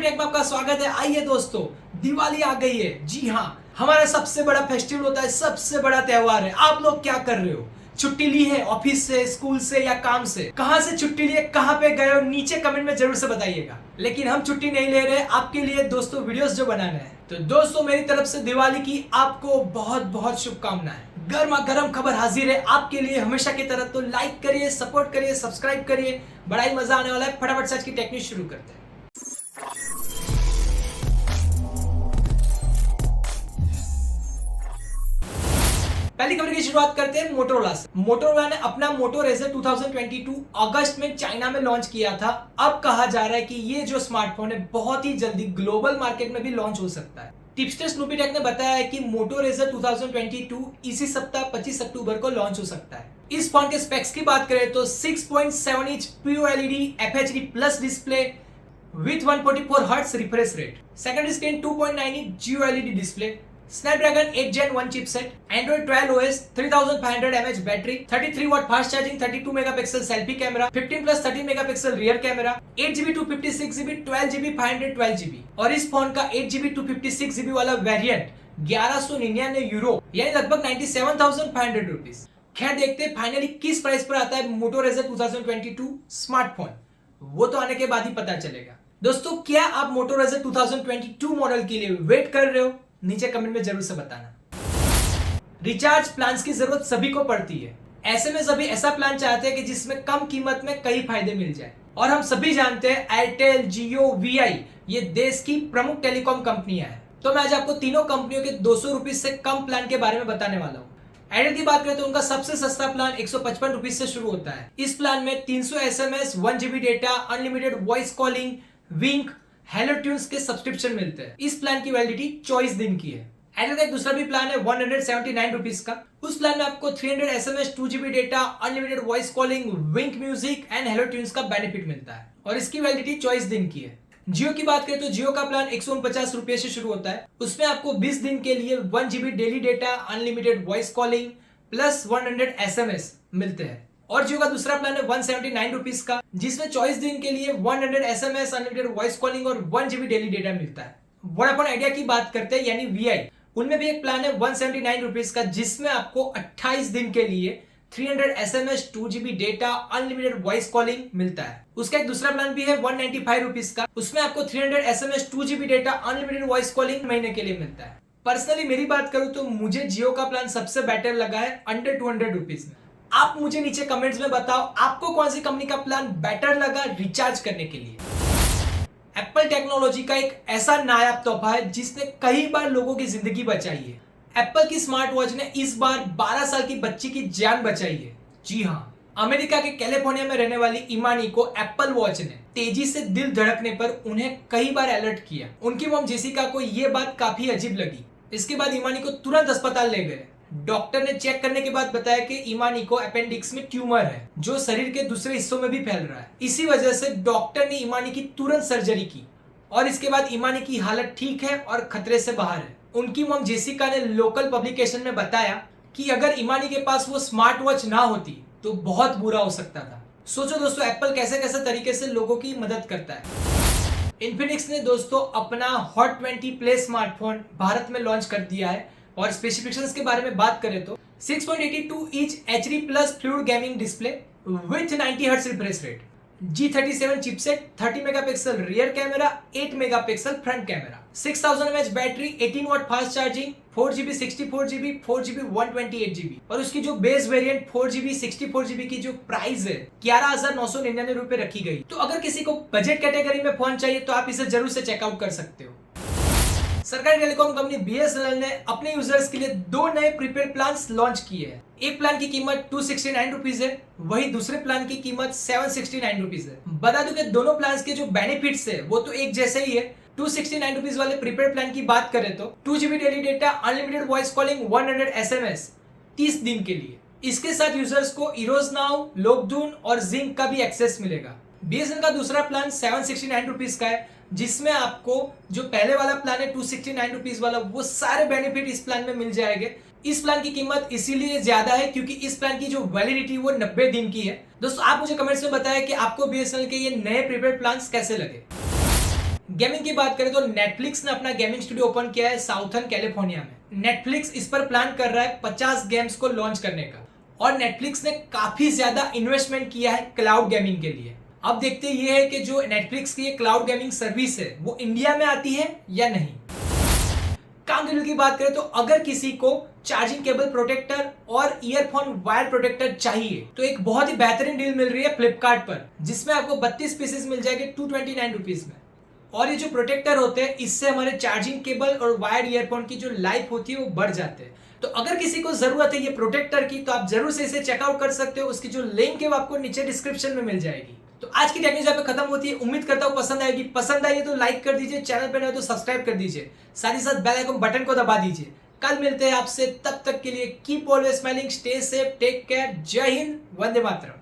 Take में आपका स्वागत है। आइए दोस्तों, दिवाली आ गई है। जी हाँ, हमारा सबसे बड़ा फेस्टिवल होता है, सबसे बड़ा त्योहार है। आप लोग क्या कर रहे हो? छुट्टी ली है ऑफिस से, स्कूल से या काम से? कहां से छुट्टी ली है, कहां पे गए हो, नीचे कमेंट में जरूर से बताइएगा। लेकिन हम छुट्टी नहीं ले रहे, आपके लिए दोस्तों वीडियोस जो बनाने हैं। तो दोस्तों, मेरी तरफ से दिवाली की आपको बहुत बहुत शुभकामनाएं। गर्मा गर्म खबर हाजिर है आपके लिए हमेशा की तरह। तो लाइक करिए, सपोर्ट करिए, सब्सक्राइब करिए, बड़ा ही मजा आने वाला है। फटाफट से आज की टेक्निक शुरू करते हैं। पहली खबर की शुरुआत करते हैं मोटोरोला से। मोटोरोला ने अपना मोटो रेजर 2022 अगस्त में चाइना में लॉन्च किया था। अब कहा जा रहा है कि ये जो स्मार्टफोन है बहुत ही जल्दी ग्लोबल मार्केट में भी लॉन्च हो सकता है। टिप्सटर स्नूपी टेक ने बताया है कि मोटो रेजर 2022 इसी सप्ताह 25 अक्टूबर को लॉन्च हो सकता है। इस फोन के स्पेक्स की बात करें तो 6.7 inch pure LED FHD plus display with 144 Hz refresh rate. Secondary screen 2.9 inch Geo LED display. Snapdragon 8 Gen 1 chipset. Android 12 OS. 3500 mAh battery. 33 watt fast charging. 32 megapixel selfie camera. 15 plus 30 megapixel rear camera. 8GB 256GB 12GB 512GB. और इस phone का 8GB 256GB वाला variant 1199 euro यानी लगभग 97,500 rupees. खैर देखते हैं finally किस प्राइस पर आता है मोटो रेजर 2022 स्मार्टफोन। वो तो आने के बाद ही पता चलेगा। दोस्तों, क्या आप मोटो रेजर 2022 मॉडल के लिए वेट कर रहे हो? नीचे कमेंट में जरूर से बताना। रिचार्ज प्लान्स की जरूरत सभी को पड़ती है। ऐसे में सभी ऐसा प्लान चाहते हैं कि जिसमें कम कीमत में कई फायदे मिल जाए। और हम सभी जानते हैं एयरटेल, जियो, VI ये देश की प्रमुख टेलीकॉम कंपनियां हैं। तो मैं आज आपको तीनों कंपनियों के 200 रुपीज से कम प्लान के बारे में बताने वाला हूँ। एयरटेल की बात करें तो उनका सबसे सस्ता प्लान 155 रुपीज से शुरू होता है। इस प्लान में 300 SMS, 1GB data, unlimited voice calling, Wink, hello tunes के सब्सक्रिप्शन मिलते हैं। इस प्लान की वैलिडिटी 24 दिन की है। एयरटेल का एक दूसरा भी प्लान है 179 रुपीज का। उस प्लान में आपको 300 SMS, 2GB data, unlimited voice calling, Wink music and hello tunes का बेनिफिट मिलता है और इसकी वैलिडिटी 24 दिन की है। जियो की बात करें तो जियो का प्लान 149 रुपए से शुरू होता है। उसमें आपको 20 दिन के लिए 1GB daily data, unlimited voice calling plus 100 SMS मिलते हैं। और जियो का दूसरा प्लान है 179 रुपीज का, जिसमें 24 दिन के लिए 100 SMS, अनलिमिटेड वॉइस कॉलिंग और 1GB डेली डेटा मिलता है। वोडाफोन आइडिया की बात करते हैं यानी VI, उनमें भी एक प्लान है 179 रुपीज का, जिसमें आपको 28 दिन के लिए 300 SMS, 2GB data, unlimited voice calling मिलता है। उसका एक दूसरा प्लान भी है 195 रुपीज का, उसमें आपको 300 SMS, 2GB data, unlimited voice calling महीने के लिए मिलता है। पर्सनली मेरी बात करूं तो मुझे जियो का प्लान सबसे बेटर लगा है अंडर 200 रुपीज में। आप मुझे नीचे कमेंट्स में बताओ आपको कौन सी कंपनी का प्लान बेटर लगा रिचार्ज करने के लिए। एप्पल टेक्नोलॉजी का एक ऐसा नायाब तोहफा है जिसने कई बार लोगों की जिंदगी बचाई है। एप्पल की स्मार्ट वॉच ने इस बार 12 साल की बच्ची की जान बचाई है। जी हाँ, अमेरिका के कैलिफोर्निया में रहने वाली इमानी को एप्पल वॉच ने तेजी से दिल धड़कने पर उन्हें कई बार अलर्ट किया। उनकी मॉम जेसिका को यह बात काफी अजीब लगी। इसके बाद इमानी को तुरंत अस्पताल ले गए। डॉक्टर ने चेक करने के बाद बताया कि इमानी को अपेंडिक्स में ट्यूमर है जो शरीर के दूसरे हिस्सों में भी फैल रहा है। इसी वजह से डॉक्टर ने इमानी की तुरंत सर्जरी की और इसके बाद इमानी की हालत ठीक है और खतरे से बाहर है। उनकी मॉम जेसिका ने लोकल पब्लिकेशन में बताया कि अगर इमानी के पास वो स्मार्ट वॉच ना होती तो बहुत बुरा हो सकता था। सोचो दोस्तों, एप्पल कैसे कैसे तरीके से लोगों की मदद करता है। इन्फिनिक्स ने दोस्तों अपना हॉट 20 प्ले स्मार्टफोन भारत में लॉन्च कर दिया है और स्पेसिफिकेशंस के बारे में बात करें तो 6.82 inch HD plus fluid gaming display with 90 Hz refresh rate, G37 chipset, 30 megapixel rear camera, 8 megapixel front camera, 6000 mAh battery, 18 watt fast charging, 4GB 64GB, 4GB 128GB और उसकी जो बेस वेरिएंट 4GB 64GB की जो price है 11,999 रुपए रखी गई। तो अगर किसी को बजट कैटेगरी में फोन चाहिए तो आप इसे जरूर से चेकआउट कर सकते हो। सरकारी टेलीकॉम कंपनी BSNL ने अपने यूजर्स के लिए 2 नए प्रीपेड प्लान्स लॉन्च किए हैं। एक प्लान की कीमत 269 रुपीज है, वही दूसरे प्लान की कीमत 769 रुपीज है। बता दूं कि दोनों प्लान्स के जो बेनिफिट्स है वो तो एक जैसे ही है। 269 रुपीज वाले प्रीपेड प्लान की बात करें तो 2GB daily data, unlimited voice calling, 100 SMS 30 दिन के लिए। इसके साथ यूजर्स को इरोज नाउ, लोकडून और जिंक का भी एक्सेस मिलेगा। BSNL का दूसरा प्लान 769 रुपीज का है, जिसमें आपको जो पहले वाला प्लान है 269 रुपीज वाला, वो सारे बेनिफिट इस प्लान में मिल जाएंगे। इस प्लान की कीमत इसीलिए ज्यादा है क्योंकि इस प्लान की जो वैलिडिटी वो 90 दिन की है। दोस्तों, आप मुझे कमेंट्स में बताएं कि आपको BSNL के ये नए प्रीपेड प्लान्स कैसे लगे। गेमिंग की बात करें तो नेटफ्लिक्स ने अपना गेमिंग स्टूडियो ओपन किया है साउथर्न कैलिफोर्निया में। नेटफ्लिक्स इस पर प्लान कर रहा है 50 गेम्स को लॉन्च करने का, और नेटफ्लिक्स ने काफी ज्यादा इन्वेस्टमेंट किया है क्लाउड गेमिंग के लिए। अब देखते ये है कि जो नेटफ्लिक्स की क्लाउड गेमिंग सर्विस है वो इंडिया में आती है या नहीं। काम की बात करें तो अगर किसी को चार्जिंग केबल प्रोटेक्टर और ईयरफोन वायर प्रोटेक्टर चाहिए तो एक बहुत ही बेहतरीन डील मिल रही है फ्लिपकार्ट पर, जिसमें आपको 32 पीसेस मिल जाएंगे 229 रुपीज में। और ये जो प्रोटेक्टर होते हैं इससे हमारे चार्जिंग केबल और वायर्ड ईयरफोन की जो लाइफ होती है वो बढ़ जाते हैं। तो अगर किसी को जरूरत है ये प्रोटेक्टर की तो आप जरूर से इसे चेकआउट कर सकते हो। उसकी जो लिंक है वो आपको नीचे डिस्क्रिप्शन में मिल जाएगी। तो आज की टेक न्यूज़ यहाँ पे खत्म होती है। उम्मीद करता हूँ पसंद आएगी। पसंद आई तो लाइक कर दीजिए, चैनल पे नए हो तो सब्सक्राइब कर दीजिए, साथ ही साथ बेल आइकन बटन को दबा दीजिए। कल मिलते हैं आपसे, तब तक के लिए keep always smiling, stay safe, take care, जय हिंद, वंदे मातरम।